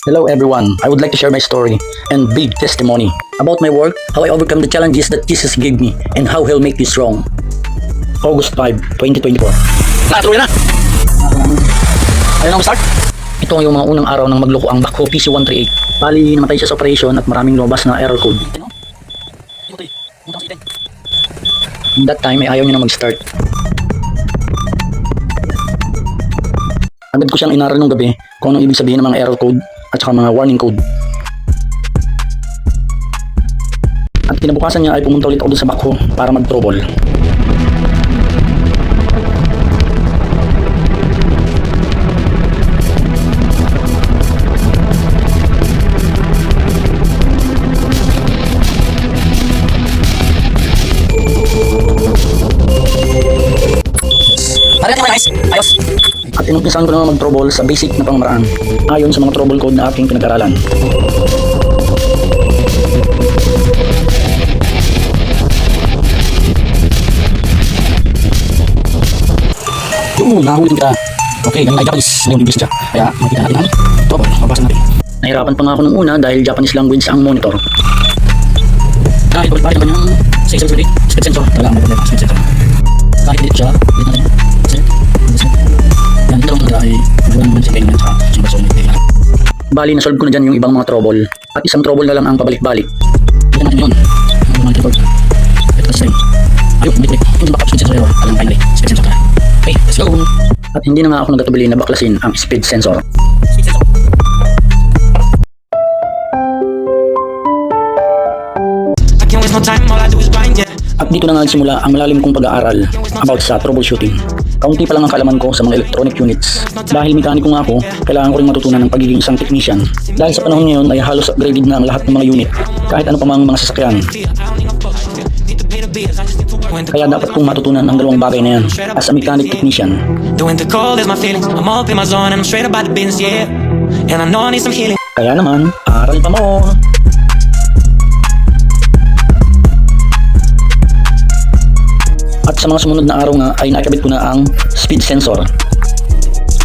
Hello everyone, I would like to share my story and big testimony about my work, how I overcome the challenges that Jesus gave me, and how He'll make me strong. August 5, 2024. Natuloy na! Ayun ang start. Ito ang yung mga unang araw ng magloko ang Backhoe PC-138. Bali, namatay siya sa operation at maraming lumabas na error code. That time ay ayaw niya na mag-start. Agad ko siyang inaral nung gabi kung anong ibig sabihin ng mga error code at saka mga warning code. At kinabukasan niya ay pumunta ulit ako dun sa Backhoe para mag-trouble. Ayos! At inumpisahan ko naman mag-trouble sa basic na pamamaraan ayon sa mga trouble code na aking pinag-aralan. Nahuli kita. Okay, ganun ay Japanese. Ngayon English siya. Kaya makita natin ang trouble. Magbasa natin. Nahirapan pa nga ako nung una dahil Japanese language ang monitor. Kahit pagpapit naman yung speed sensor. Talaga ang problema, speed sensor. Kahit dito siya, dito natin. Yan, ito lang ay buwan naman sa ganyan sa supersonic data. Bali, nasolve ko na dyan yung ibang mga trouble. At isang trouble na lang ang pabalik-balik. Ito natin yun. Ang mga trouble. Ito sa same. Ayun, balik-balik. Ito backup speed sensor error. Alam finally, speed sensor tayo. Okay, let's go! At hindi na nga ako nagkatubili na baklasin ang speed sensor. Speed sensor. At dito na nga nagsimula ang malalim kong pag-aaral about sa troubleshooting. Kaunti pa lang ang kaalaman ko sa mga electronic units. Dahil mekaniko nga ako, kailangan ko rin matutunan ng pagiging isang technician. Dahil sa panahon ngayon ay halos upgraded na ang lahat ng mga unit, kahit ano pa mang mga sasakyan. Kaya dapat kong matutunan ang dalawang bagay na yan as a mechanic technician. Kaya naman, aralin pa mo! At sa mga sumunod na araw nga ay nakikabit ko na ang speed sensor.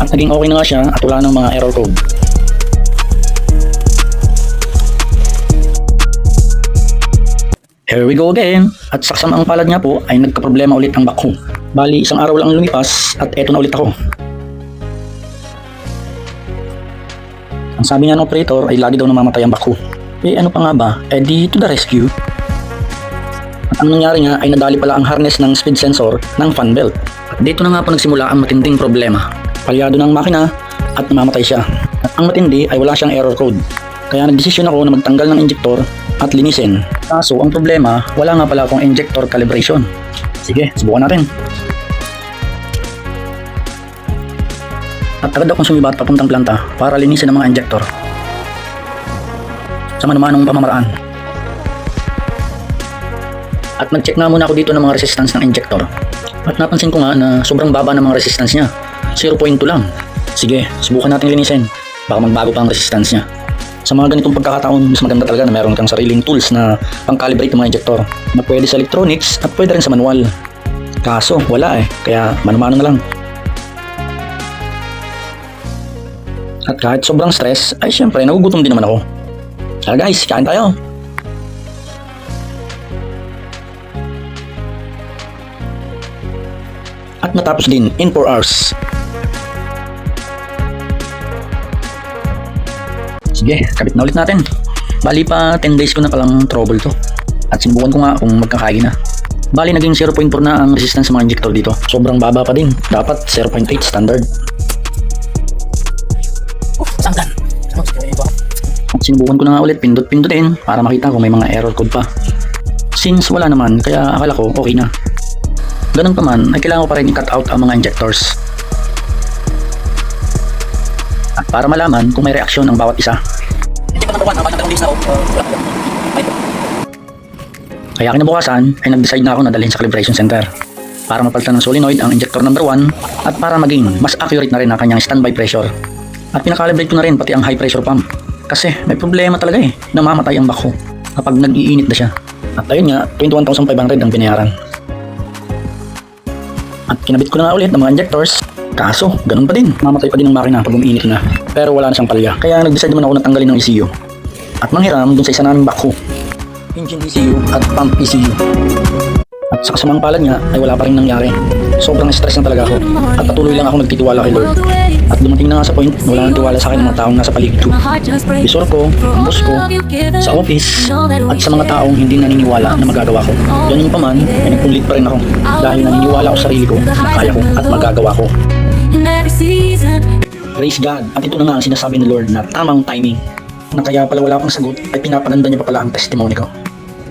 At naging okay na nga siya at wala ng mga error code. Here we go again. At saksam ang palad nga po ay nagka-problema ulit ang Backhoe. Bali isang araw lang ang lumipas at eto na ulit ako. Ang sabi nga ng operator ay lagi daw namamatay ang Backhoe. Eh ano pa nga ba? Eh di to the rescue. At ang nangyari nga ay nadali pala ang harness ng speed sensor ng fan belt. At dito na nga po nagsimula ang matinding problema. Palyado ng makina at namamatay siya. At ang matindi ay wala siyang error code. Kaya nagdesisyon ako na magtanggal ng injector at linisin. Kaso ang problema, wala nga pala akong injector calibration. Sige, subukan natin. At agad akong sumibat papuntang planta para linisin ang mga injector. Sa manumanong pamamaraan. At nag-check nga muna ako dito ng mga resistance ng injector. At napansin ko nga na sobrang baba ng mga resistance niya. 0.2 lang. Sige, subukan natin linisin. Baka magbago pa ang resistance niya. Sa mga ganitong pagkakataon, mas maganda talaga na meron kang sariling tools na pang-calibrate ng mga injector. Na pwede sa electronics at pwede rin sa manual. Kaso, wala kaya mano-mano na lang. At kahit sobrang stress, ay syempre, nagugutom din naman ako. Kaya guys, kain tayo! At natapos din in 4 hours. Sige, kabit na ulit natin. Bali pa 10 days ko na palang trouble to. At sinubukan ko nga kung magkakaya na. Bali naging 0.4 na ang resistance sa mga injector dito. Sobrang baba pa din. Dapat 0.8 standard. Sanggan. At sinubukan ko na nga ulit pindot-pindutin para makita kung may mga error code pa. Since wala naman, kaya akala ko okay na. Ganun pa man, ay kailangan ko pa rin i-cut out ang mga injectors. At para malaman kung may reaksyon ang bawat isa. Kaya kinabukasan ay nag-decide na ako na dalhin sa calibration center para mapalitan ng solenoid ang injector number 1 at para maging mas accurate na rin ang kanyang standby pressure. At pinakalibrate ko na rin pati ang high pressure pump kasi may problema talaga namamatay ang Backhoe kapag nag-iinit na siya. At ayun nga, 21,500 ang binayaran. At kinabit ko na nga ulit ng mga injectors Kaso, ganun pa din. Mamatay pa din ang makina pag umiinit na. Pero wala na siyang palya. Kaya nag-decide naman ako na tanggalin ng ECU. At manghiram dun sa isa naming backhoe. Engine ECU at pump ECU. At sa kasamang palad nga ay wala pa rin nangyari. Sobrang stress na talaga ako. At patuloy lang ako nagtitiwala kay Lord. At dumating na nga sa point, wala nang tiwala sa akin ng mga taong nasa paligid ko. Bisor ko, ang boss ko, sa office, at sa mga taong hindi naniniwala na magagawa ko. Ganun pa man, ay nagpulit pa rin ako. Dahil naniniwala ako sa sarili ko na kaya ko at magagawa ko. Praise God. At ito na nga ang sinasabi ni Lord na tamang timing. Na kaya pala wala pang sagot ay pinapaganda niya pa pala ang testimony ko.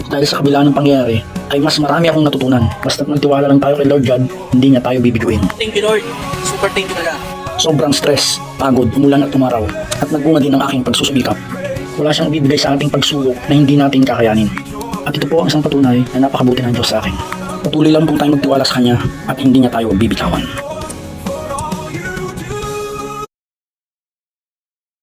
Dahil sa kabila ng pangyayari, ay mas marami akong natutunan. Basta't nagtiwala lang tayo kay Lord God, hindi niya tayo bibiguin. Thank you, Lord. Super thank you talaga. Sobrang stress, pagod, umulan at tumaraw, at nagbunga din ang aking pagsusumikap. Wala siyang bibigay sa ating pagsubok na hindi natin kakayanin. At ito po ang isang patunay na napakabuti ng Diyos sa akin. Patuloy lang po tayong magtiwala sa Kanya at hindi niya tayo bibitawan.